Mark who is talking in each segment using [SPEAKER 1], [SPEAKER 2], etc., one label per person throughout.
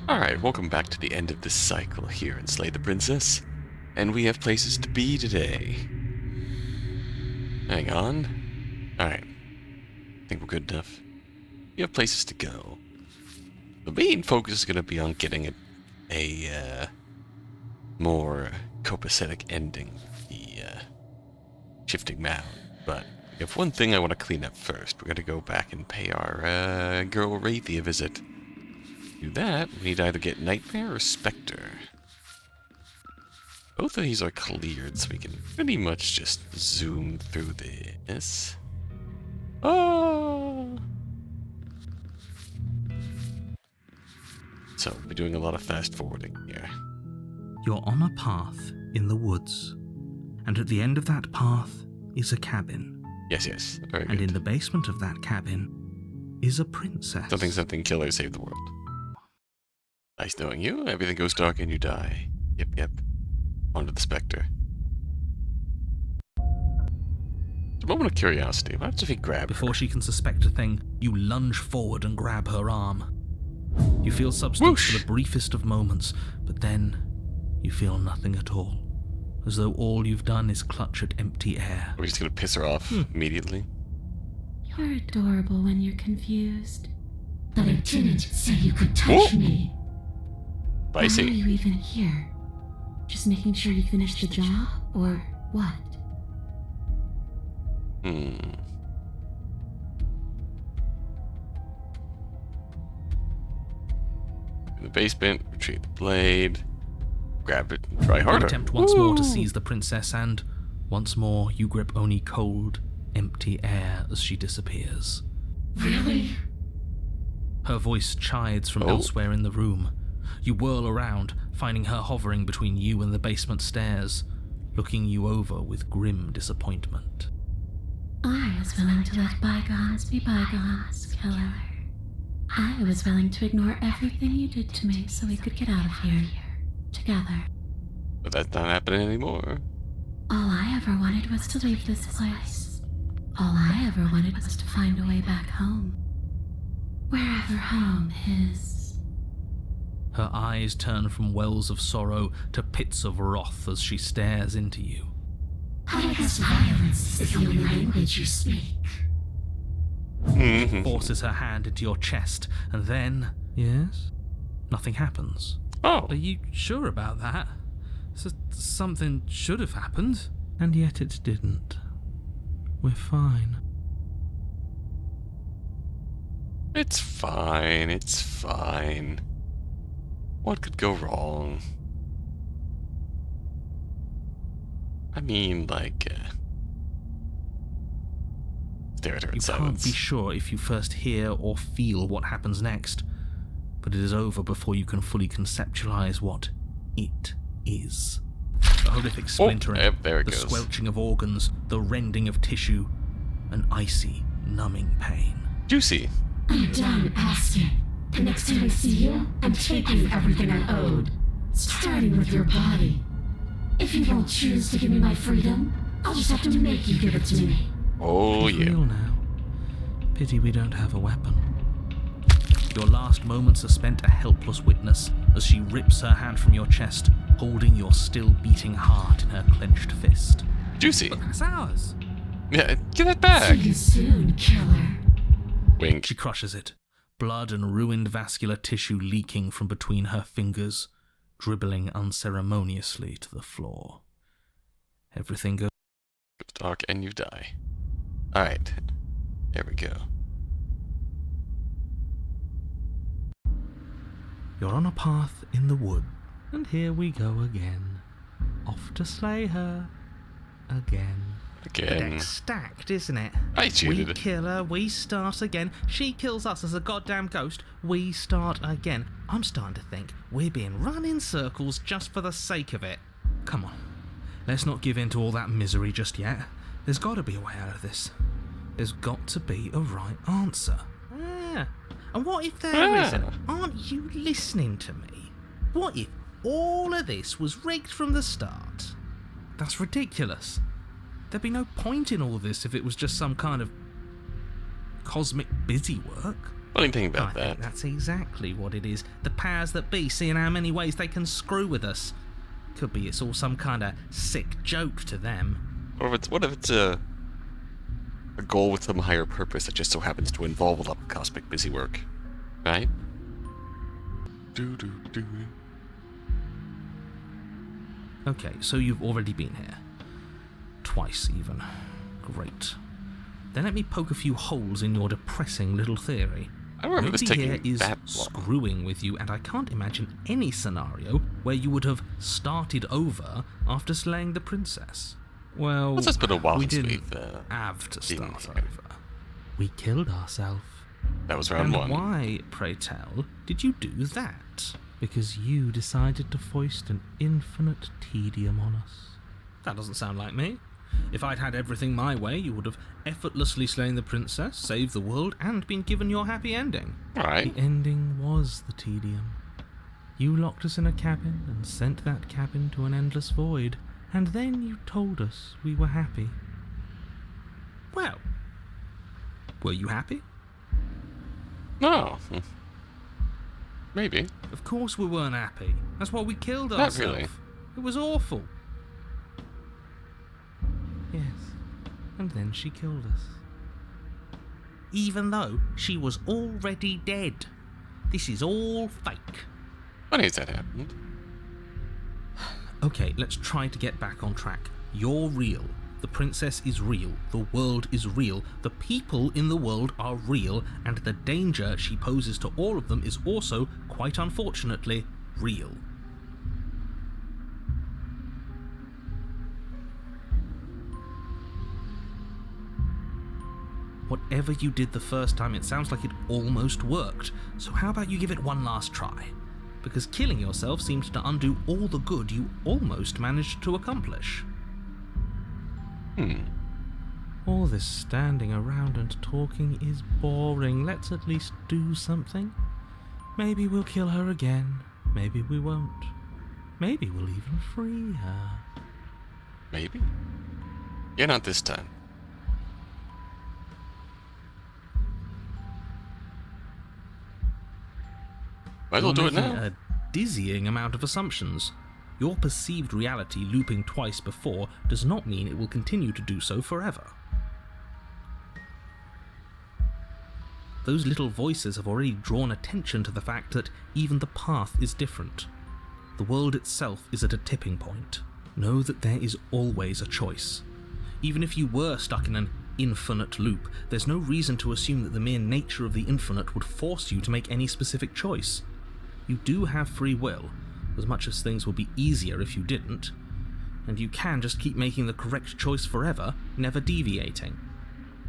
[SPEAKER 1] Alright, welcome back to the end of this cycle here in Slay the Princess. And we have places to be today. Hang on. Alright. I think we're good enough. We have places to go. The main focus is going to be on getting a more copacetic ending for the Shifting Mound. But we have one thing I want to clean up first. We're going to go back and pay our girl Wraith a visit. To do that, we need to either get Nightmare or Spectre. Both of these are cleared, so we can pretty much just zoom through this. Oh! So, we're doing a lot of fast forwarding here.
[SPEAKER 2] You're on a path in the woods, and at the end of that path is a cabin.
[SPEAKER 1] Yes, very
[SPEAKER 2] and
[SPEAKER 1] good.
[SPEAKER 2] In the basement of that cabin is a princess.
[SPEAKER 1] Something killer saved the world. Nice knowing you. Everything goes dark and you die. Yep. Onto the Spectre. It's a moment of curiosity. What if he grabbed her?
[SPEAKER 2] Before she can suspect a thing, you lunge forward and grab her arm. You feel substance
[SPEAKER 1] Whoosh!
[SPEAKER 2] for the briefest of moments, but then you feel nothing at all, as though all you've done is clutch at empty air.
[SPEAKER 1] We're just gonna piss her off immediately.
[SPEAKER 3] You're adorable when you're confused. But I didn't say you could touch me. Why are
[SPEAKER 1] Spicy.
[SPEAKER 3] you even here? Just making sure you finish the job, or what?
[SPEAKER 1] In the basement, retrieve the blade, grab it, and try
[SPEAKER 2] You
[SPEAKER 1] harder.
[SPEAKER 2] attempt once more to
[SPEAKER 1] Woo!
[SPEAKER 2] seize the princess, and once more you grip only cold, empty air as she disappears.
[SPEAKER 3] Really?
[SPEAKER 2] Her voice chides from
[SPEAKER 1] Oh.
[SPEAKER 2] elsewhere in the room. You whirl around, finding her hovering between you and the basement stairs, looking you over with grim disappointment.
[SPEAKER 3] I was willing to let bygones be bygones, killer. I was willing to ignore everything you did to me so we could get out of here. Together.
[SPEAKER 1] But that's not happening anymore.
[SPEAKER 3] All I ever wanted was to leave this place. All I ever wanted was to find a way back home. Wherever home is.
[SPEAKER 2] Her eyes turn from wells of sorrow to pits of wrath as she stares into you.
[SPEAKER 3] I guess violence is the only language you speak.
[SPEAKER 2] Forces her hand into your chest, and then... Yes? Nothing happens.
[SPEAKER 1] Oh,
[SPEAKER 2] Are you sure about that? Something should have happened. And yet it didn't. We're fine.
[SPEAKER 1] it's fine. What could go wrong? I mean, stare at her in
[SPEAKER 2] You
[SPEAKER 1] silence.
[SPEAKER 2] can't be sure if you first hear or feel what happens next, but it is over before you can fully conceptualize what it is. The horrific splintering,
[SPEAKER 1] there it
[SPEAKER 2] the
[SPEAKER 1] goes.
[SPEAKER 2] squelching of organs, the rending of tissue, an icy, numbing pain.
[SPEAKER 1] Juicy.
[SPEAKER 3] I'm done asking. The next time I see you, I'm taking everything I owed. Starting with your body. If you won't choose to give me my freedom, I'll just have to make you give it to me.
[SPEAKER 1] Oh,
[SPEAKER 2] It's
[SPEAKER 1] yeah.
[SPEAKER 2] real now. Pity we don't have a weapon. Your last moments are spent a helpless witness as she rips her hand from your chest, holding your still beating heart in her clenched fist.
[SPEAKER 1] Juicy.
[SPEAKER 2] But that's ours.
[SPEAKER 1] Yeah, get that back.
[SPEAKER 3] See you soon, killer.
[SPEAKER 1] Wink.
[SPEAKER 2] She crushes it, blood and ruined vascular tissue leaking from between her fingers, dribbling unceremoniously to the floor. Everything goes
[SPEAKER 1] Dark and you die. Alright. There we go.
[SPEAKER 2] You're on a path in the wood, and here we go again. Off to slay her. Again. The
[SPEAKER 1] Again.
[SPEAKER 2] deck's stacked, isn't it?
[SPEAKER 1] I
[SPEAKER 2] We
[SPEAKER 1] cheated.
[SPEAKER 2] kill her, we start again. She kills us as a goddamn ghost, we start again. I'm starting to think we're being run in circles just for the sake of it. Come on, let's not give in to all that misery just yet. There's got to be a way out of this. There's got to be a right answer. And what if there isn't? Aren't you listening to me? What if all of this was rigged from the start? That's ridiculous. There'd be no point in all this if it was just some kind of cosmic busy work.
[SPEAKER 1] Funny thing
[SPEAKER 2] I
[SPEAKER 1] about
[SPEAKER 2] think
[SPEAKER 1] that.
[SPEAKER 2] that's exactly what it is. The powers that be, seeing how many ways they can screw with us. Could be it's all some kind of sick joke to them.
[SPEAKER 1] Or what if it's a goal with some higher purpose that just so happens to involve a lot of cosmic busy work, right? Do.
[SPEAKER 2] Okay, so you've already been here. Twice, even. Great. Then let me poke a few holes in your depressing little theory.
[SPEAKER 1] I don't remember this
[SPEAKER 2] Nobody
[SPEAKER 1] taking
[SPEAKER 2] here is
[SPEAKER 1] that long.
[SPEAKER 2] screwing with you, and I can't imagine any scenario where you would have started over after slaying the princess. Well,
[SPEAKER 1] It's been a while
[SPEAKER 2] we
[SPEAKER 1] since
[SPEAKER 2] didn't
[SPEAKER 1] we've
[SPEAKER 2] have to
[SPEAKER 1] been
[SPEAKER 2] start
[SPEAKER 1] here.
[SPEAKER 2] over. We killed ourselves.
[SPEAKER 1] That was round
[SPEAKER 2] And
[SPEAKER 1] one.
[SPEAKER 2] why, pray tell, did you do that? Because you decided to foist an infinite tedium on us. That doesn't sound like me. If I'd had everything my way, you would have effortlessly slain the princess, saved the world, and been given your happy ending.
[SPEAKER 1] Alright.
[SPEAKER 2] The ending was the tedium. You locked us in a cabin and sent that cabin to an endless void, and then you told us we were happy. Well, were you happy?
[SPEAKER 1] No. Maybe.
[SPEAKER 2] Of course we weren't happy. That's why we killed
[SPEAKER 1] Not
[SPEAKER 2] ourselves.
[SPEAKER 1] really.
[SPEAKER 2] It was awful. Yes. And then she killed us. Even though she was already dead. This is all fake.
[SPEAKER 1] Funny as that happened.
[SPEAKER 2] Okay, let's try to get back on track. You're real. The princess is real. The world is real. The people in the world are real. And the danger she poses to all of them is also, quite unfortunately, real. Whatever you did the first time, it sounds like it almost worked. So how about you give it one last try? Because killing yourself seems to undo all the good you almost managed to accomplish. All this standing around and talking is boring. Let's at least do something. Maybe we'll kill her again. Maybe we won't. Maybe we'll even free her.
[SPEAKER 1] Maybe. Yeah, not this time. Might as well do it
[SPEAKER 2] You're making
[SPEAKER 1] now.
[SPEAKER 2] a dizzying amount of assumptions. Your perceived reality looping twice before does not mean it will continue to do so forever. Those little voices have already drawn attention to the fact that even the path is different. The world itself is at a tipping point. Know that there is always a choice. Even if you were stuck in an infinite loop, there's no reason to assume that the mere nature of the infinite would force you to make any specific choice. You do have free will, as much as things would be easier if you didn't, and you can just keep making the correct choice forever, never deviating.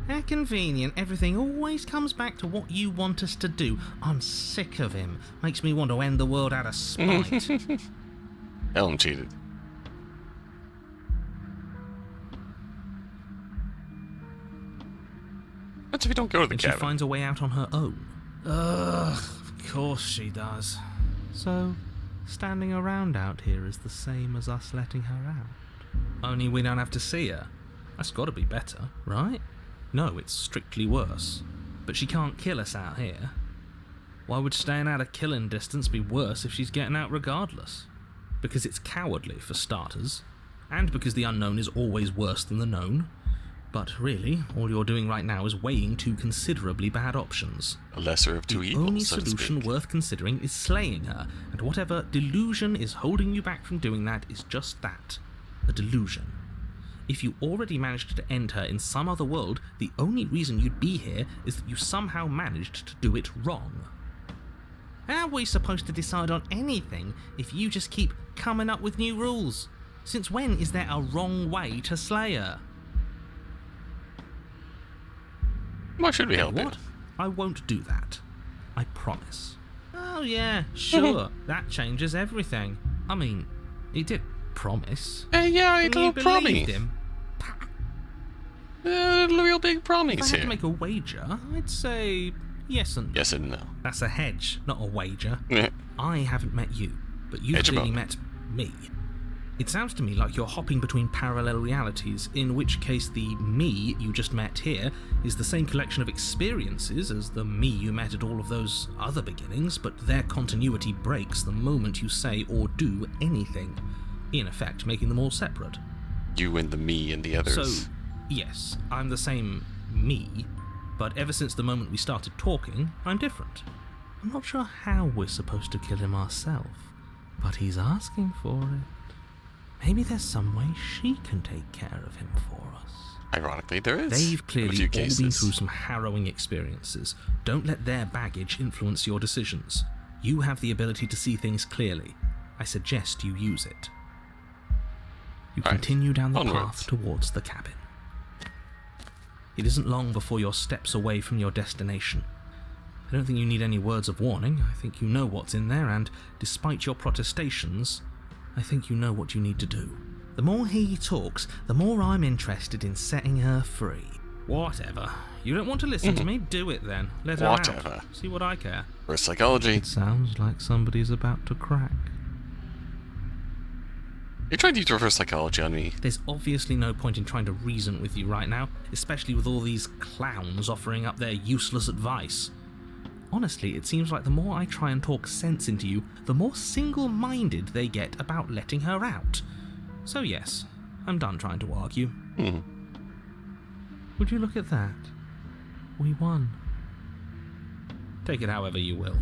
[SPEAKER 2] How convenient, everything always comes back to what you want us to do. I'm sick of him. Makes me want to end the world out of spite.
[SPEAKER 1] Ellen cheated. That's if you don't go to the
[SPEAKER 2] And she
[SPEAKER 1] cabin.
[SPEAKER 2] finds a way out on her own.
[SPEAKER 4] Ugh, of course she does.
[SPEAKER 2] So, standing around out here is the same as us letting her out. Only we don't have to see her. That's got to be better, right? No, it's strictly worse. But she can't kill us out here. Why would staying out of killing distance be worse if she's getting out regardless? Because it's cowardly, for starters. And because the unknown is always worse than the known. But really, all you're doing right now is weighing two considerably bad options.
[SPEAKER 1] A lesser of two
[SPEAKER 2] The
[SPEAKER 1] evils,
[SPEAKER 2] only
[SPEAKER 1] so to
[SPEAKER 2] solution
[SPEAKER 1] speak.
[SPEAKER 2] worth considering is slaying her, and whatever delusion is holding you back from doing that is just that, a delusion. If you already managed to end her in some other world, the only reason you'd be here is that you somehow managed to do it wrong. How are we supposed to decide on anything if you just keep coming up with new rules? Since when is there a wrong way to slay her?
[SPEAKER 1] Why should we help you?
[SPEAKER 2] What? I won't do that. I promise. Oh yeah, sure. That changes everything. I mean, he did promise.
[SPEAKER 1] Hey, yeah,
[SPEAKER 2] And
[SPEAKER 1] a
[SPEAKER 2] you
[SPEAKER 1] little promise.
[SPEAKER 2] believed him.
[SPEAKER 1] A real big
[SPEAKER 2] If
[SPEAKER 1] promise
[SPEAKER 2] I had to
[SPEAKER 1] here.
[SPEAKER 2] make a wager, I'd say yes and no.
[SPEAKER 1] Yes and no.
[SPEAKER 2] That's a hedge, not a wager.
[SPEAKER 1] Eh,
[SPEAKER 2] I haven't met you, but you've
[SPEAKER 1] Hedge
[SPEAKER 2] clearly
[SPEAKER 1] about.
[SPEAKER 2] met me. It sounds to me like you're hopping between parallel realities, in which case the me you just met here is the same collection of experiences as the me you met at all of those other beginnings, but their continuity breaks the moment you say or do anything, in effect making them all separate.
[SPEAKER 1] You and the me and the others.
[SPEAKER 2] So, yes, I'm the same me, but ever since the moment we started talking, I'm different. I'm not sure how we're supposed to kill him ourselves, but he's asking for it. Maybe there's some way she can take care of him for us.
[SPEAKER 1] Ironically, there is.
[SPEAKER 2] They've clearly
[SPEAKER 1] a few
[SPEAKER 2] all
[SPEAKER 1] cases.
[SPEAKER 2] been through some harrowing experiences. Don't let their baggage influence your decisions. You have the ability to see things clearly. I suggest you use it. You
[SPEAKER 1] Right.
[SPEAKER 2] continue down the
[SPEAKER 1] Onwards.
[SPEAKER 2] path towards the cabin. It isn't long before you're steps away from your destination. I don't think you need any words of warning. I think you know what's in there, and despite your protestations, I think you know what you need to do. The more he talks, the more I'm interested in setting her free. Whatever. You don't want to listen to me? Do it then. Let her
[SPEAKER 1] Whatever.
[SPEAKER 2] out. See what I care.
[SPEAKER 1] Reverse psychology.
[SPEAKER 2] It sounds like somebody's about to crack.
[SPEAKER 1] You're trying to use reverse psychology on me.
[SPEAKER 2] There's obviously no point in trying to reason with you right now, especially with all these clowns offering up their useless advice. Honestly, it seems like the more I try and talk sense into you, the more single-minded they get about letting her out. So yes, I'm done trying to argue. Would you look at that? We won. Take it however you will.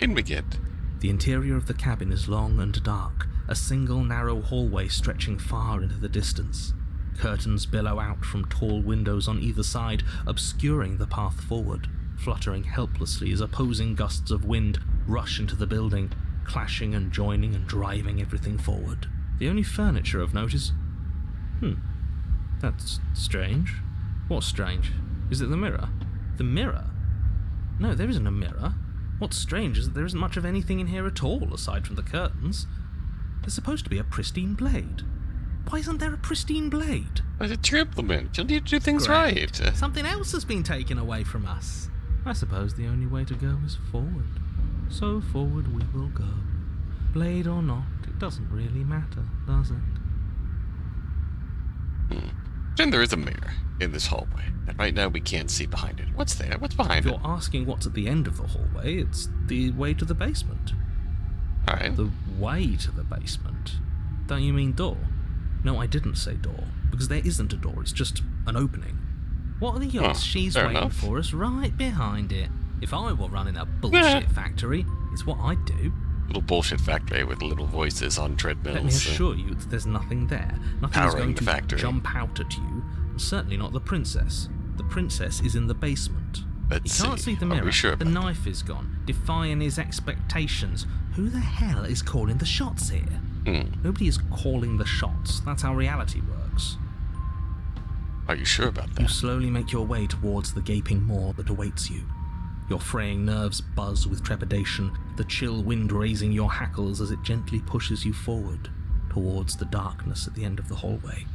[SPEAKER 1] In we get.
[SPEAKER 2] The interior of the cabin is long and dark, a single narrow hallway stretching far into the distance. Curtains billow out from tall windows on either side, obscuring the path forward, fluttering helplessly as opposing gusts of wind rush into the building, clashing and joining and driving everything forward. The only furniture of note is... That's strange. What's strange? Is it the mirror? The mirror? No, there isn't a mirror. What's strange is that there isn't much of anything in here at all, aside from the curtains. There's supposed to be a pristine blade. Why isn't there a pristine blade?
[SPEAKER 1] It's your implement. You'll need to do things
[SPEAKER 2] Great.
[SPEAKER 1] right.
[SPEAKER 2] Something else has been taken away from us. I suppose the only way to go is forward. So forward we will go. Blade or not, it doesn't really matter, does it?
[SPEAKER 1] Then there is a mirror in this hallway, and right now we can't see behind it. What's there? What's behind
[SPEAKER 2] If
[SPEAKER 1] it?
[SPEAKER 2] you're asking what's at the end of the hallway, it's the way to the basement.
[SPEAKER 1] Alright.
[SPEAKER 2] The way to the basement? Don't you mean door? No, I didn't say door, because there isn't a door, it's just an opening. What are the odds she's
[SPEAKER 1] fair
[SPEAKER 2] waiting
[SPEAKER 1] enough.
[SPEAKER 2] for us right behind it? If I were running a bullshit factory, it's what I'd do.
[SPEAKER 1] Little bullshit factory with little voices on treadmills.
[SPEAKER 2] Let me assure you that there's nothing there. Nothing is
[SPEAKER 1] Powering
[SPEAKER 2] going
[SPEAKER 1] the
[SPEAKER 2] to
[SPEAKER 1] factory.
[SPEAKER 2] jump out at you, and certainly not the princess. The princess is in the basement.
[SPEAKER 1] Let's
[SPEAKER 2] He can't see the
[SPEAKER 1] Are we
[SPEAKER 2] mirror.
[SPEAKER 1] sure
[SPEAKER 2] The
[SPEAKER 1] about
[SPEAKER 2] knife is gone, defying his expectations. Who the hell is calling the shots here? Nobody is calling the shots. That's how reality works.
[SPEAKER 1] Are you sure about
[SPEAKER 2] You
[SPEAKER 1] that?
[SPEAKER 2] slowly make your way towards the gaping maw that awaits you. Your fraying nerves buzz with trepidation, the chill wind raising your hackles as it gently pushes you forward towards the darkness at the end of the hallway.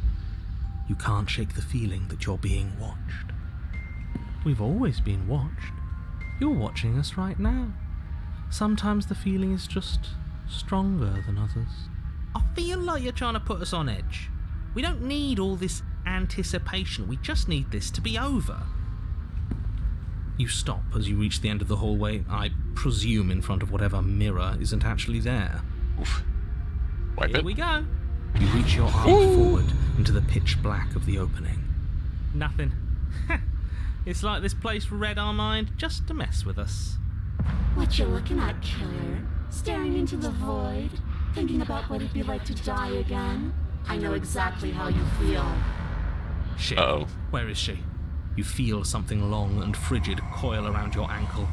[SPEAKER 2] You can't shake the feeling that you're being watched. We've always been watched. You're watching us right now. Sometimes the feeling is just stronger than others. I feel like you're trying to put us on edge. We don't need all this anticipation. We just need this to be over. You stop as you reach the end of the hallway, I presume in front of whatever mirror isn't actually there.
[SPEAKER 1] Oof. Wipe
[SPEAKER 2] Here
[SPEAKER 1] it.
[SPEAKER 2] we go. You reach your arm forward into the pitch black of the opening. Nothing. It's like this place read our mind just to mess with us.
[SPEAKER 3] What you looking at, killer? Staring into the void? Thinking about what it'd be like to die again? I know exactly how you feel.
[SPEAKER 2] Shit.
[SPEAKER 1] Uh-oh.
[SPEAKER 2] Where is she? You feel something long and frigid coil around your ankle.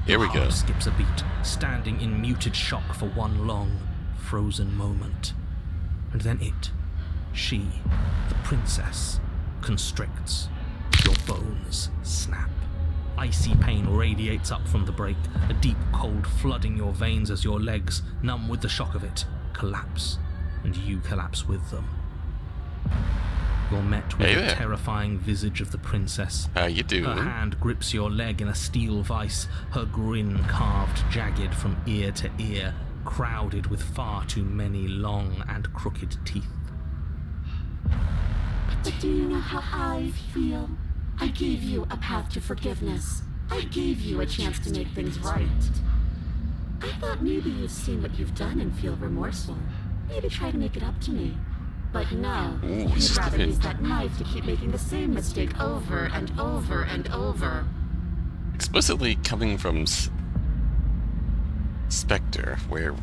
[SPEAKER 1] Here we
[SPEAKER 2] Your
[SPEAKER 1] go.
[SPEAKER 2] heart skips a beat, standing in muted shock for one long, frozen moment. And then she, the princess, constricts. Your bones snap. Icy pain radiates up from the break, a deep cold flooding your veins as your legs, numb with the shock of it, collapse, and you collapse with them. You're met with
[SPEAKER 1] Hey
[SPEAKER 2] the
[SPEAKER 1] there.
[SPEAKER 2] terrifying visage of the princess.
[SPEAKER 1] How you doing?
[SPEAKER 2] Her hand grips your leg in a steel vice, her grin carved jagged from ear to ear, crowded with far too many long and crooked teeth.
[SPEAKER 3] But do you know how I feel? I gave you a path to forgiveness. I gave you a chance to make things right. I thought maybe you'd seen what you've done and feel remorseful. Maybe try to make it up to me. But no,
[SPEAKER 1] Ooh,
[SPEAKER 3] you'd rather
[SPEAKER 1] stupid.
[SPEAKER 3] use that knife to keep making the same mistake over and over and over.
[SPEAKER 1] Explicitly coming from Spectre, where...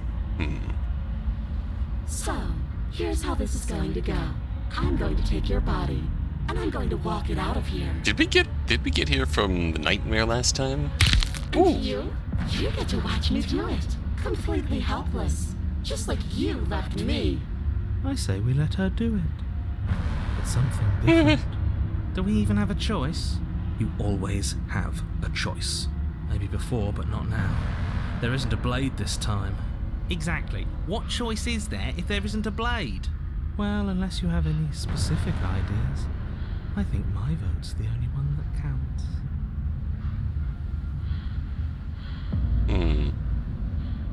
[SPEAKER 3] So, here's how this is going to go. I'm going to take your body, and I'm going to walk it out of here.
[SPEAKER 1] Did we get here from the nightmare last time?
[SPEAKER 3] And you get to watch me do it. Completely helpless. Just like you left me.
[SPEAKER 2] I say we let her do it. It's something different. Do we even have a choice? You always have a choice. Maybe before, but not now. There isn't a blade this time. Exactly. What choice is there if there isn't a blade? Well, unless you have any specific ideas, I think my vote's the only one that counts.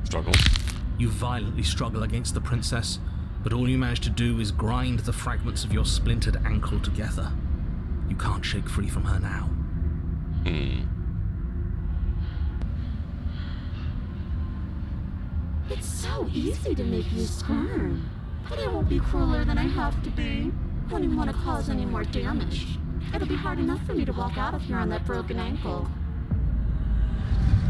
[SPEAKER 1] Struggle.
[SPEAKER 2] You violently struggle against the princess, but all you manage to do is grind the fragments of your splintered ankle together. You can't shake free from her now.
[SPEAKER 3] It's so easy to make you squirm. But I won't be crueler than I have to be. I don't even want to cause any more damage. It'll be hard enough for me to walk out of here on that broken ankle.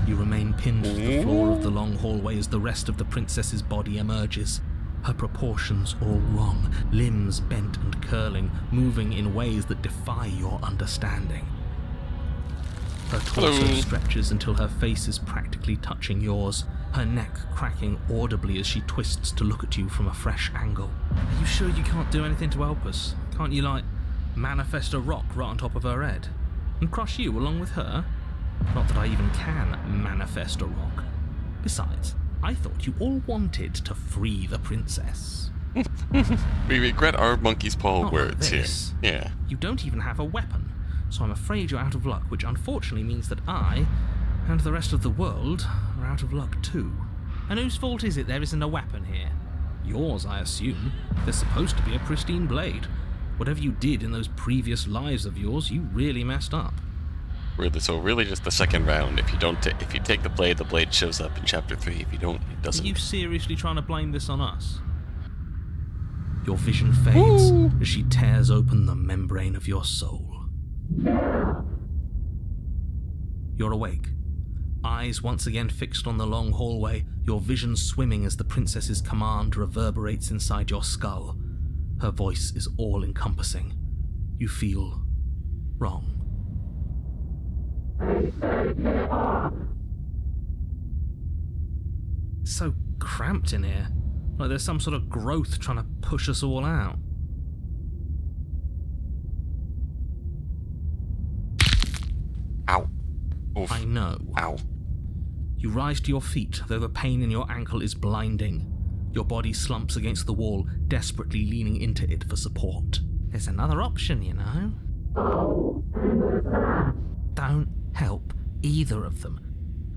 [SPEAKER 2] You remain pinned to the floor of the long hallway as the rest of the princess's body emerges. Her proportions all wrong, limbs bent and curling, moving in ways that defy your understanding. Her torso
[SPEAKER 1] Hello.
[SPEAKER 2] stretches until her face is practically touching yours, her neck cracking audibly as she twists to look at you from a fresh angle. Are you sure you can't do anything to help us? Can't you, manifest a rock right on top of her head? And crush you along with her? Not that I even can manifest a rock. Besides, I thought you all wanted to free the princess.
[SPEAKER 1] We regret our monkey's paw
[SPEAKER 2] Not
[SPEAKER 1] words
[SPEAKER 2] like
[SPEAKER 1] here.
[SPEAKER 2] this.
[SPEAKER 1] Yeah.
[SPEAKER 2] You don't even have a weapon, so I'm afraid you're out of luck, which unfortunately means that I, and the rest of the world, are out of luck too. And whose fault is it there isn't a weapon here? Yours, I assume. There's supposed to be a pristine blade. Whatever you did in those previous lives of yours, you really messed up.
[SPEAKER 1] Really just the second round. If you take the blade shows up in chapter 3. If you don't, it doesn't.
[SPEAKER 2] Are you seriously trying to blame this on us? Your vision fades as she tears open the membrane of your soul. You're awake. Eyes once again fixed on the long hallway, your vision swimming as the princess's command reverberates inside your skull. Her voice is all-encompassing. You feel wrong. It's so cramped in here. Like there's some sort of growth trying to push us all out.
[SPEAKER 1] Ow. Oof.
[SPEAKER 2] I know.
[SPEAKER 1] Ow.
[SPEAKER 2] You rise to your feet, though the pain in your ankle is blinding. Your body slumps against the wall, desperately leaning into it for support. There's another option, you know. Don't help either of them.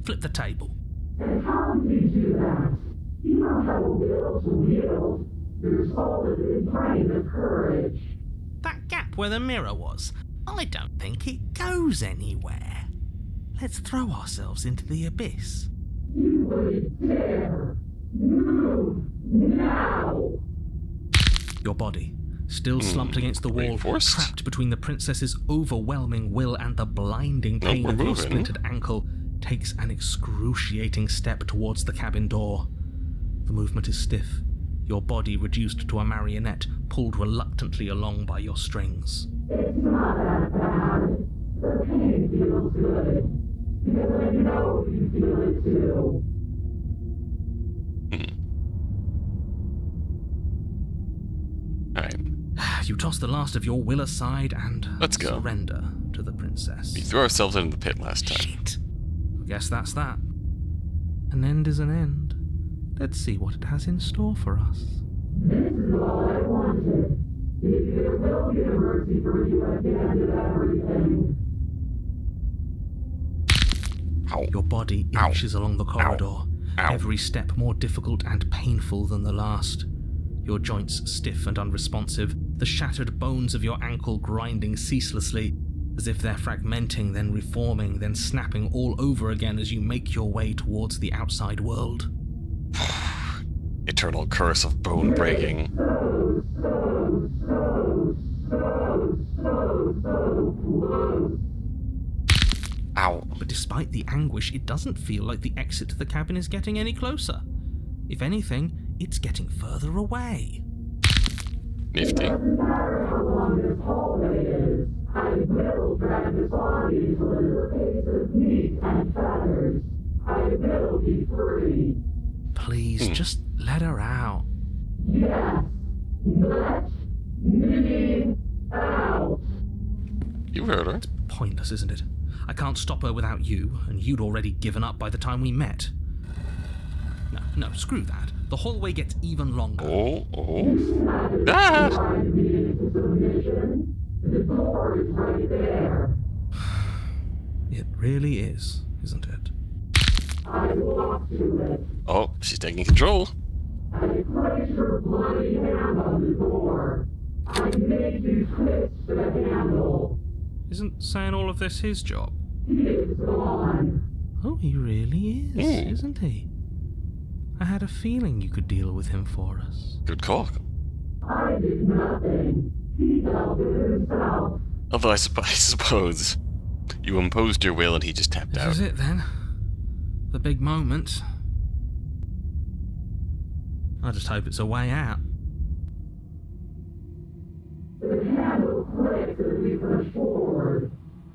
[SPEAKER 2] Flip the table.
[SPEAKER 3] How do you do that? You don't have a will to wield. Your soul is in pain of courage.
[SPEAKER 2] That gap where the mirror was, I don't think it goes anywhere. Let's throw ourselves into the abyss.
[SPEAKER 3] You wouldn't dare. Move now.
[SPEAKER 2] Your body, still slumped against the wall,
[SPEAKER 1] Reinforced?
[SPEAKER 2] trapped between the princess's overwhelming will and the blinding pain
[SPEAKER 1] we're
[SPEAKER 2] of your
[SPEAKER 1] moving.
[SPEAKER 2] splintered ankle, takes an excruciating step towards the cabin door. The movement is stiff, your body reduced to a marionette, pulled reluctantly along by your strings.
[SPEAKER 3] It's not that bad. The pain feels good. Because I know you feel it too.
[SPEAKER 1] Alright.
[SPEAKER 2] You toss the last of your will aside and
[SPEAKER 1] Let's go.
[SPEAKER 2] surrender to the princess.
[SPEAKER 1] We threw ourselves into the pit last time.
[SPEAKER 2] Shit. I guess that's that. An end is an end. Let's see what it has in store for us.
[SPEAKER 3] This is all I wanted. There will be a mercy for you at the end of everything.
[SPEAKER 1] Ow.
[SPEAKER 2] Your body
[SPEAKER 1] Ow.
[SPEAKER 2] inches along the corridor,
[SPEAKER 1] Ow.
[SPEAKER 2] every step more difficult and painful than the last. Your joints stiff and unresponsive, the shattered bones of your ankle grinding ceaselessly, as if they're fragmenting, then reforming, then snapping all over again as you make your way towards the outside world.
[SPEAKER 1] Eternal curse of bone breaking. Ow.
[SPEAKER 2] But despite the anguish, it doesn't feel like the exit to the cabin is getting any closer. If anything, it's getting further away.
[SPEAKER 1] Nifty.
[SPEAKER 3] No matter how long this hallway is, I will drag this body till it is a piece of meat and feathers. I will be free.
[SPEAKER 2] Please, just let her out.
[SPEAKER 3] Yes, let me out.
[SPEAKER 1] You heard her.
[SPEAKER 2] Pointless, isn't it? I can't stop her without you, and you'd already given up by the time we met. No, screw that. The hallway gets even longer.
[SPEAKER 1] Oh. Ah!
[SPEAKER 3] Find me into submission. The door is right there.
[SPEAKER 2] It really is, isn't it?
[SPEAKER 3] I walk to it.
[SPEAKER 1] Oh, she's taking control.
[SPEAKER 3] I place your bloody hand on the door. I make you twist the handle.
[SPEAKER 2] Isn't saying all of this his job?
[SPEAKER 3] He is gone.
[SPEAKER 2] Oh, he really is,
[SPEAKER 1] Mm.
[SPEAKER 2] isn't he? I had a feeling you could deal with him for us.
[SPEAKER 1] Good call.
[SPEAKER 3] I did nothing. He dealt with himself.
[SPEAKER 1] Although I suppose you imposed your will and he just tapped
[SPEAKER 2] This
[SPEAKER 1] out.
[SPEAKER 2] is it then. The big moment. I just hope it's a way out.
[SPEAKER 3] The handle clicks as we push forward.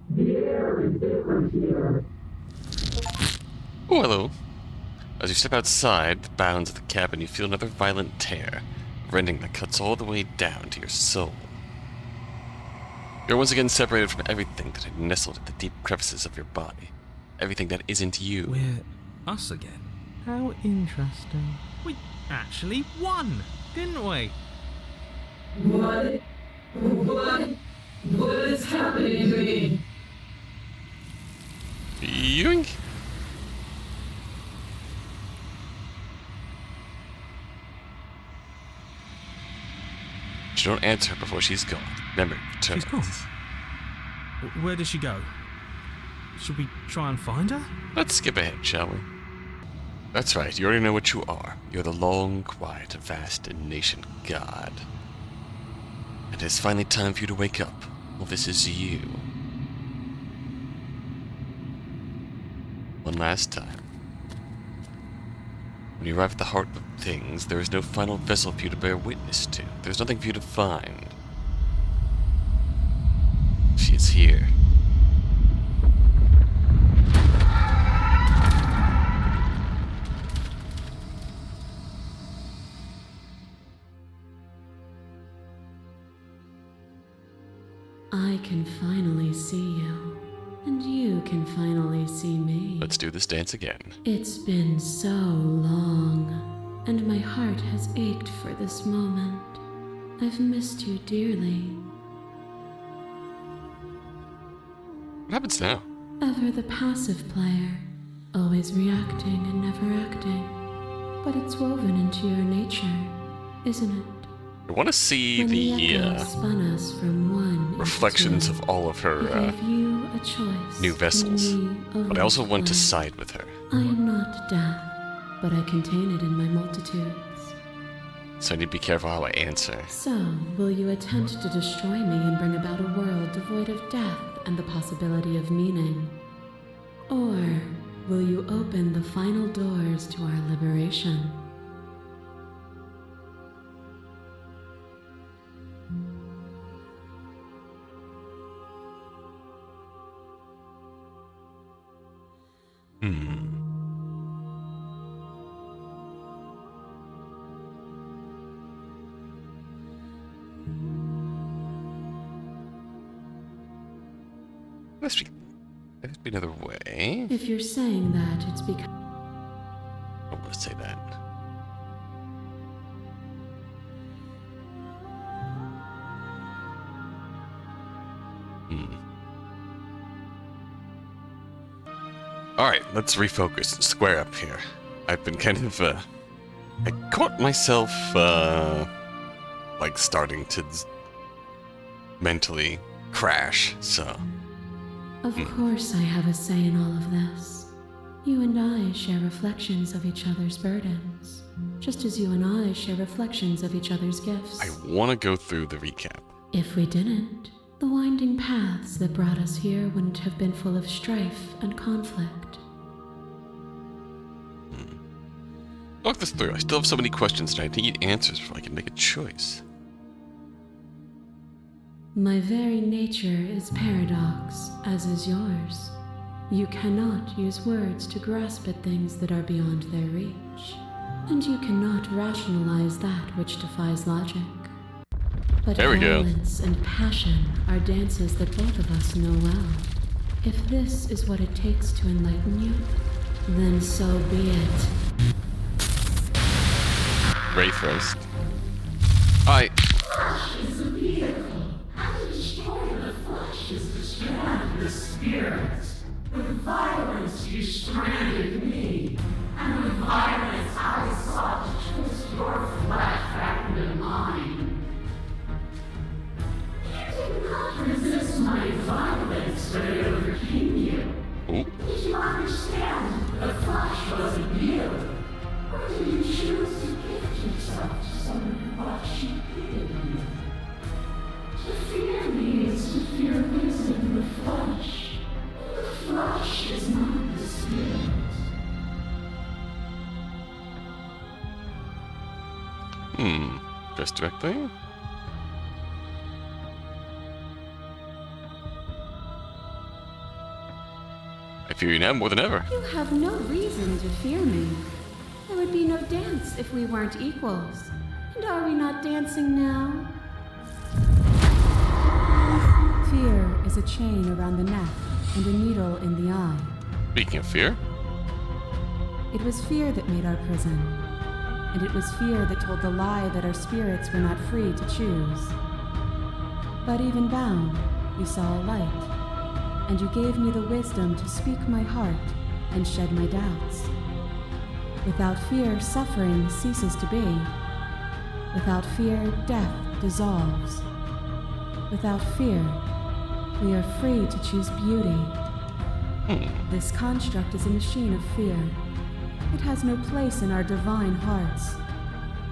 [SPEAKER 3] The air is different here.
[SPEAKER 1] Oh, hello. As you step outside the bounds of the cabin, you feel another violent tear, rending that cuts all the way down to your soul. You're once again separated from everything that had nestled in the deep crevices of your body. Everything that isn't you.
[SPEAKER 2] We're us again. How interesting. We actually won, didn't we?
[SPEAKER 3] What is happening to me?
[SPEAKER 1] Yoink! You don't answer her before she's gone. Remember, return.
[SPEAKER 2] She's gone? Where did she go? Should we try and find her?
[SPEAKER 1] Let's skip ahead, shall we? That's right, you already know what you are. You're the long, quiet, vast nation god. And it's finally time for you to wake up. Well, this is you. One last time. When you arrive at the heart of things, there is no final vessel for you to bear witness to. There's nothing for you to find. She is here.
[SPEAKER 5] I can finally see you, and you can finally see me.
[SPEAKER 1] Let's do this dance again.
[SPEAKER 5] It's been so long, and my heart has ached for this moment. I've missed you dearly.
[SPEAKER 1] What happens now?
[SPEAKER 5] Ever the passive player, always reacting and never acting. But it's woven into your nature, isn't it?
[SPEAKER 1] I want to see
[SPEAKER 5] When
[SPEAKER 1] the
[SPEAKER 5] echo spun us from one into
[SPEAKER 1] reflections
[SPEAKER 5] two,
[SPEAKER 1] of all of her
[SPEAKER 5] it gave you a choice
[SPEAKER 1] new
[SPEAKER 5] and
[SPEAKER 1] vessels.
[SPEAKER 5] me a
[SPEAKER 1] But I also
[SPEAKER 5] right
[SPEAKER 1] want to
[SPEAKER 5] one.
[SPEAKER 1] side with her.
[SPEAKER 5] I am not death, but I contain it in my multitudes.
[SPEAKER 1] So I need to be careful how I answer.
[SPEAKER 5] So, will you attempt to destroy me and bring about a world devoid of death and the possibility of meaning? Or will you open the final doors to our liberation?
[SPEAKER 1] Must be another way.
[SPEAKER 5] If you're saying that, it's because
[SPEAKER 1] I don't want to say that. Alright, let's refocus and square up here. I've been kind of, I caught myself, like starting to mentally crash, so.
[SPEAKER 5] Of course I have a say in all of this. You and I share reflections of each other's burdens, just as you and I share reflections of each other's gifts.
[SPEAKER 1] I want to go through the recap.
[SPEAKER 5] If we didn't, the winding paths that brought us here wouldn't have been full of strife and conflict.
[SPEAKER 1] Walk this through. I still have so many questions and I need answers before I can make a choice.
[SPEAKER 5] My very nature is paradox, as is yours. You cannot use words to grasp at things that are beyond their reach, and you cannot rationalize that which defies logic. But
[SPEAKER 1] there we go.
[SPEAKER 5] violence and passion are dances that both of us know well. If this is what it takes to enlighten you, then so be it.
[SPEAKER 1] Wraith roast. I.
[SPEAKER 3] Flesh is a vehicle, and to destroy the flesh is to strand the spirit. With violence you stranded me, and with violence I sought to twist your flesh back into mine. You did not resist my violence, but it overcame you.
[SPEAKER 1] Ooh.
[SPEAKER 3] Did you understand the flesh wasn't you? Or did you choose to gift yourself to someone who thought she hated you? To fear me is to fear losing the flesh. The flesh is not the spirit.
[SPEAKER 1] Just directly? I fear you now more than ever.
[SPEAKER 5] You have no reason to fear me. There would be no dance if we weren't equals. And are we not dancing now? Fear is a chain around the neck and a needle in the eye.
[SPEAKER 1] Speaking of fear,
[SPEAKER 5] It was fear that made our prison. And it was fear that told the lie that our spirits were not free to choose. But even bound, you saw a light, and you gave me the wisdom to speak my heart and shed my doubts. Without fear, suffering ceases to be. Without fear, death dissolves. Without fear, we are free to choose beauty. This construct is a machine of fear. It has no place in our divine hearts.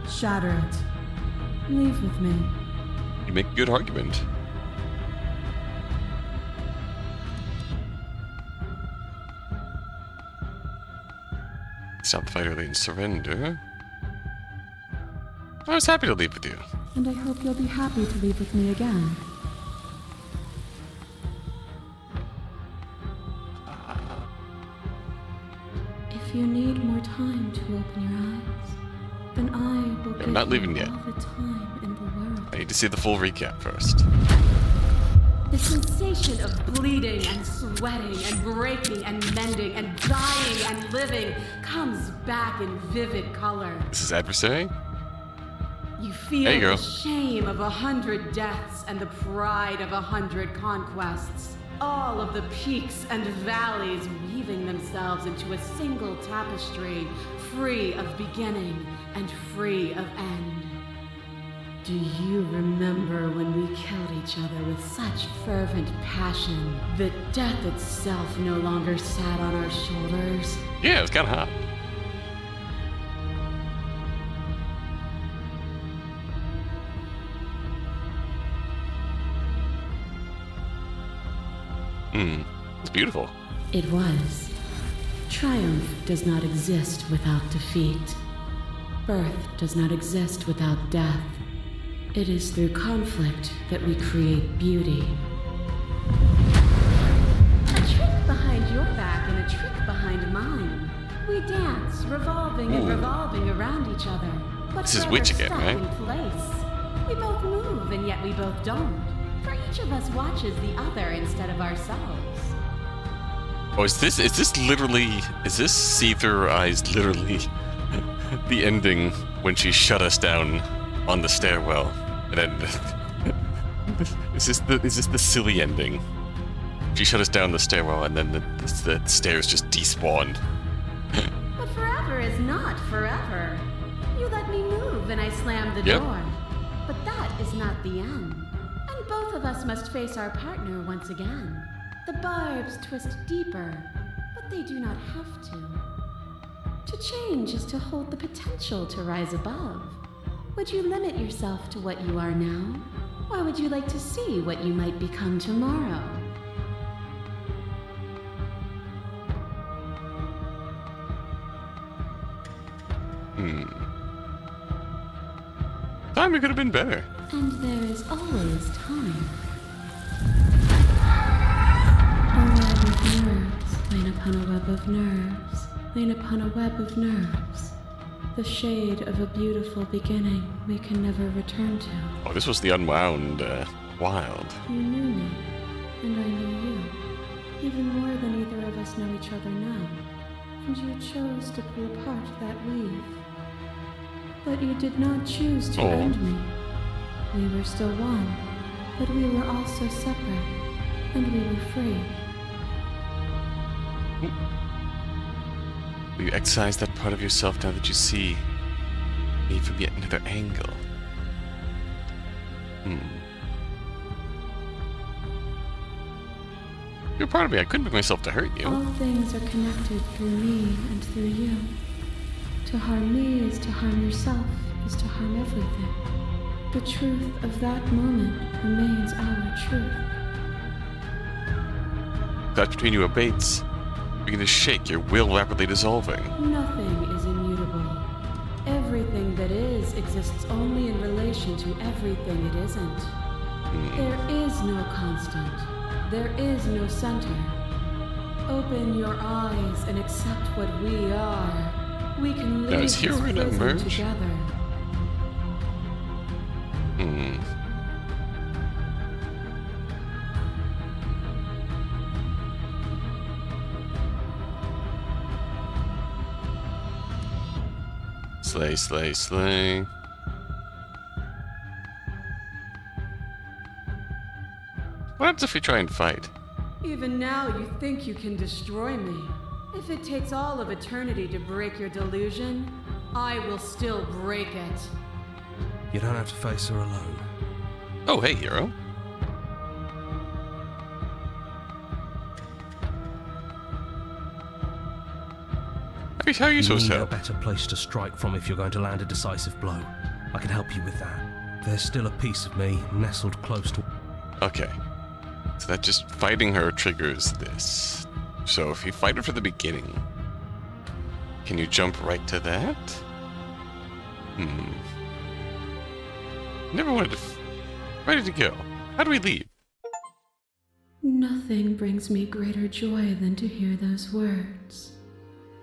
[SPEAKER 5] Shatter it. Leave with me.
[SPEAKER 1] you make a good argument. Stop the fight early and surrender. I was happy to leave with you.
[SPEAKER 5] And I hope you'll be happy to leave with me again. If you need more time to open your eyes, then I will give
[SPEAKER 1] not
[SPEAKER 5] you
[SPEAKER 1] leaving yet.
[SPEAKER 5] all the time in the world.
[SPEAKER 1] I need to see the full recap first.
[SPEAKER 5] The sensation of bleeding and sweating and breaking and mending and dying and living comes back in vivid color.
[SPEAKER 1] This is Adversary?
[SPEAKER 5] You feel
[SPEAKER 1] There you go.
[SPEAKER 5] the shame of 100 deaths and the pride of 100 conquests. All of the peaks and valleys weaving themselves into a single tapestry, free of beginning and free of end. Do you remember when we killed each other with such fervent passion that death itself no longer sat on our shoulders?
[SPEAKER 1] Yeah, it was kind of hot. It's beautiful.
[SPEAKER 5] It was. Triumph does not exist without defeat. Birth does not exist without death. It is through conflict that we create beauty. A trick behind your back and a trick behind mine. We dance, revolving and
[SPEAKER 1] Ooh.
[SPEAKER 5] revolving around each other. But
[SPEAKER 1] This is
[SPEAKER 5] forever
[SPEAKER 1] Witch again,
[SPEAKER 5] stuck
[SPEAKER 1] right?
[SPEAKER 5] in place. We both move and yet we both don't. For each of us watches the other instead of ourselves.
[SPEAKER 1] Oh, is this see through her eyes literally the ending when she shut us down on the stairwell? And then is this the silly ending? She shut us down the stairwell, and then the stairs just despawned.
[SPEAKER 5] But forever is not forever. You let me move and I slammed the
[SPEAKER 1] Yep.
[SPEAKER 5] door. But that is not the end. And both of us must face our partner once again. The barbs twist deeper, but they do not have to. To change is to hold the potential to rise above. Would you limit yourself to what you are now? Or would you like to see what you might become tomorrow?
[SPEAKER 1] Time could have been better.
[SPEAKER 5] And there is always time. A web of nerves, lain upon a web of nerves, lain upon a web of nerves. The shade of a beautiful beginning we can never return to.
[SPEAKER 1] Oh, this was the unwound wild.
[SPEAKER 5] You knew me, and I knew you. Even more than either of us know each other now. And you chose to pull apart that weave. But you did not choose to end me. We were still one, but we were also separate, and we were free.
[SPEAKER 1] Will you excise that part of yourself now that you see me from yet another angle? You're part of me. I couldn't bring myself to hurt you.
[SPEAKER 5] All things are connected through me and through you. To harm me is to harm yourself, is to harm everything. The truth of that moment remains our truth.
[SPEAKER 1] That between you abates. Begin to shake, your will rapidly dissolving.
[SPEAKER 5] Nothing is immutable. Everything that is exists only in relation to everything it isn't. There is no constant. There is no center. Open your eyes and accept what we are. We can leave
[SPEAKER 1] is here
[SPEAKER 5] this
[SPEAKER 1] gonna
[SPEAKER 5] prison
[SPEAKER 1] emerge?
[SPEAKER 5] together.
[SPEAKER 1] Slay, slay, slay. What happens if we try and fight?
[SPEAKER 5] Even now you think you can destroy me. If it takes all of eternity to break your delusion, I will still break it.
[SPEAKER 4] You don't have to face her alone.
[SPEAKER 1] Oh, hey, hero. How are you
[SPEAKER 4] You
[SPEAKER 1] supposed
[SPEAKER 4] need
[SPEAKER 1] to
[SPEAKER 4] a
[SPEAKER 1] help?
[SPEAKER 4] better place to strike from if you're going to land a decisive blow. I can help you with that. There's still a piece of me nestled close to...
[SPEAKER 1] Okay. So that just fighting her triggers this. So if you fight her from the beginning, can you jump right to that? Never wanted to... Ready to go. How do we leave?
[SPEAKER 5] Nothing brings me greater joy than to hear those words.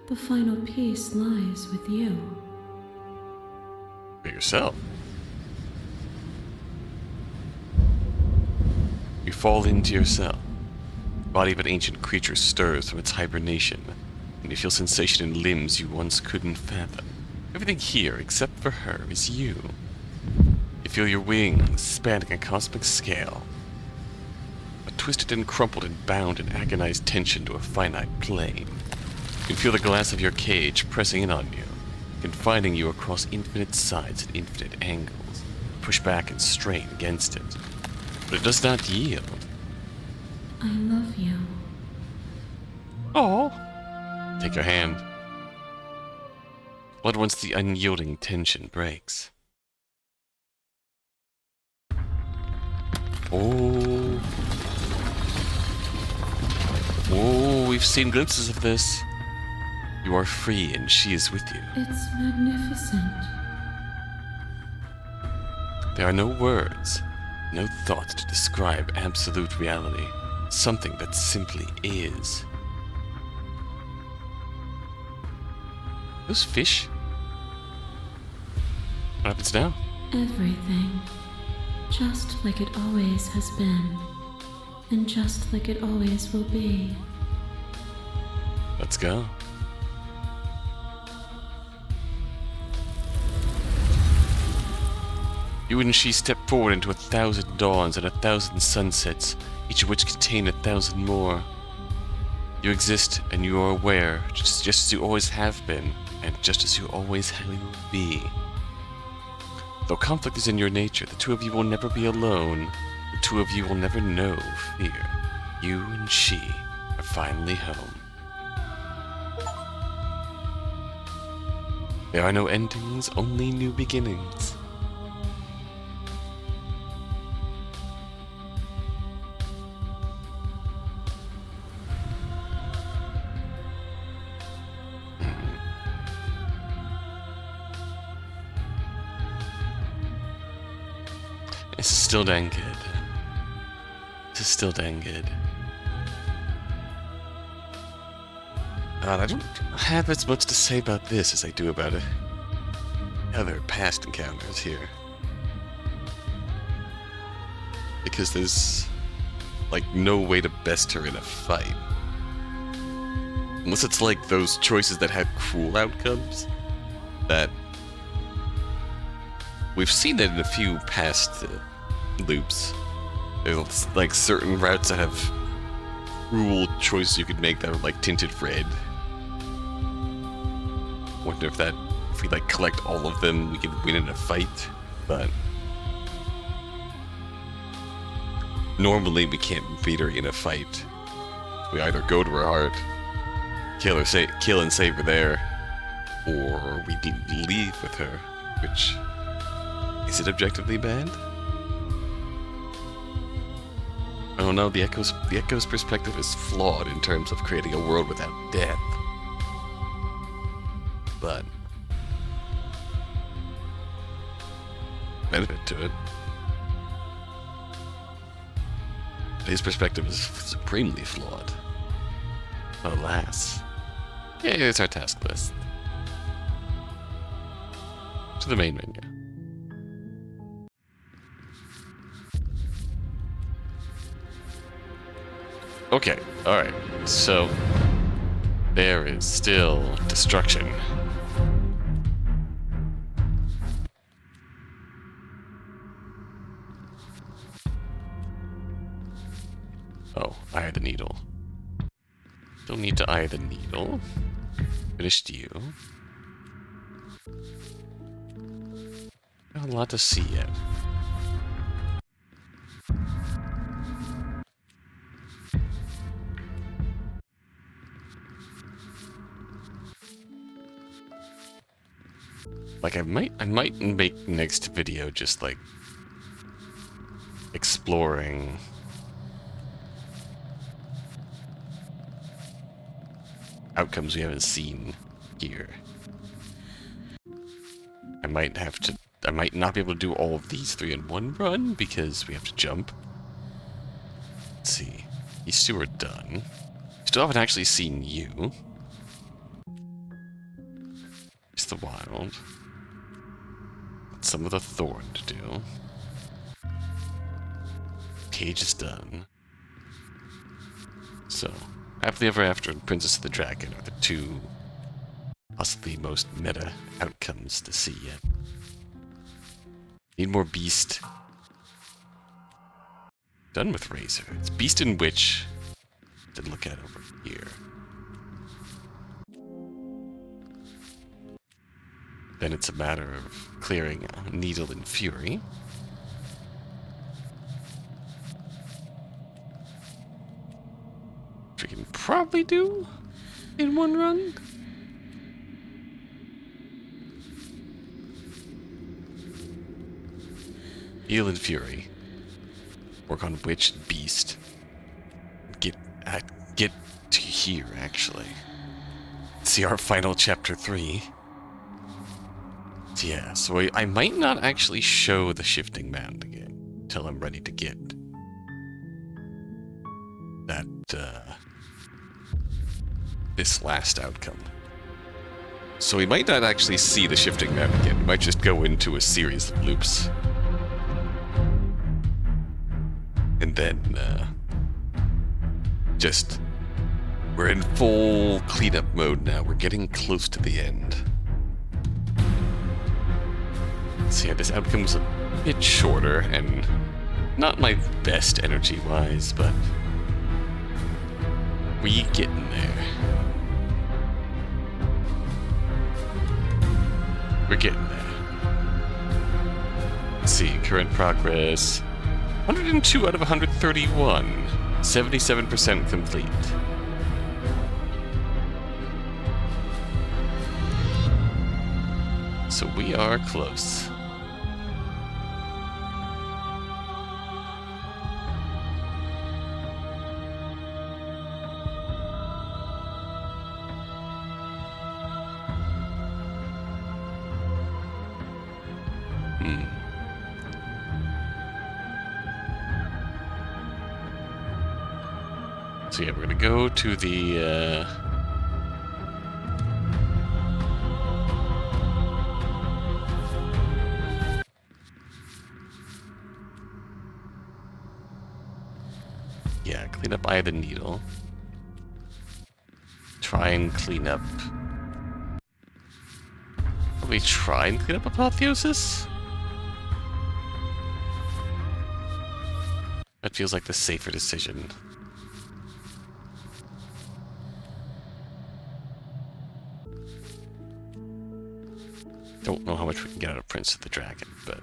[SPEAKER 5] The final piece lies with you.
[SPEAKER 1] For yourself. You fall into yourself. The body of an ancient creature stirs from its hibernation, and you feel sensation in limbs you once couldn't fathom. Everything here, except for her, is you. You feel your wings spanning a cosmic scale, but twisted and crumpled and bound in agonized tension to a finite plane. You can feel the glass of your cage pressing in on you, confining you across infinite sides at infinite angles. Push back and strain against it, but it does not yield.
[SPEAKER 5] I love you.
[SPEAKER 1] Oh. Take your hand. But once the unyielding tension breaks. Oh. Oh, we've seen glimpses of this. You are free and she is with you.
[SPEAKER 5] It's magnificent.
[SPEAKER 1] There are no words, no thoughts to describe absolute reality. Something that simply is. Those fish? What happens now?
[SPEAKER 5] Everything. Just like it always has been. And just like it always will be.
[SPEAKER 1] Let's go. You and she step forward into 1,000 dawns and 1,000 sunsets, each of which contain 1,000 more. You exist and you are aware, just as you always have been, and just as you always will be. Though conflict is in your nature, the two of you will never be alone. The two of you will never know fear. You and she are finally home. There are no endings, only new beginnings. This is still dang good. This is still dang good. I don't have as much to say about this as I do about other past encounters here. Because there's, like, no way to best her in a fight. Unless it's like those choices that have cruel outcomes. That we've seen that in a few past loops. There's like certain routes that have cruel choices you could make that are like tinted red. Wonder if we like collect all of them, we could win in a fight. But normally we can't beat her in a fight. We either go to her heart, kill and save her there, or we leave with her. Which, is it objectively bad? Oh no, the Echo's perspective is flawed in terms of creating a world without death. But benefit to it. His perspective is supremely flawed. Alas. Yeah, here's our task list. To the main menu. Okay, alright, so there is still destruction. Oh, eye the needle. Don't need to eye the needle. Finished you. Got a lot to see yet. Like I might make next video just like exploring outcomes we haven't seen here. I might not be able to do all of these 3 in one run because we have to jump. Let's see. These 2 are done. Still haven't actually seen you. It's the wild. Some of the thorn to do. Cage is done. So, Happily Ever After and Princess of the Dragon are the 2 possibly most meta outcomes to see yet. Need more Beast. Done with Razor. It's Beast and Witch to look at over here. Then it's a matter of clearing Needle and Fury. Which we can probably do in one run. Heal and Fury. Work on Witch and Beast. Get to here, actually. See our final chapter 3. Yeah, so I might not actually show the Shifting Mound again until I'm ready to get that, this last outcome. So we might not actually see the Shifting Mound again. We might just go into a series of loops. And then, we're in full cleanup mode now. We're getting close to the end. So yeah, this outcome's a bit shorter and Not my best energy-wise, but we getting there. We're getting there. Let's see, current progress. 102 out of 131. 77% complete. So we are close. So yeah, we're gonna go to the yeah, clean up Eye of the Needle. Try and clean up. Probably try and clean up Apotheosis? That feels like the safer decision. Don't know how much we can get out of Prince of the Dragon, but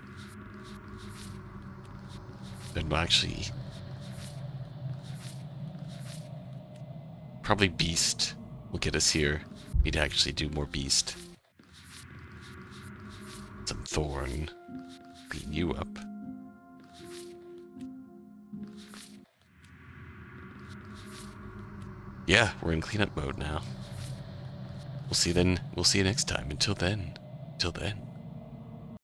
[SPEAKER 1] then we'll actually probably Beast will get us here. Need to actually do more Beast. Some Thorn. Clean you up. Yeah, we're in cleanup mode now. We'll see then. We'll see you next time. Until then.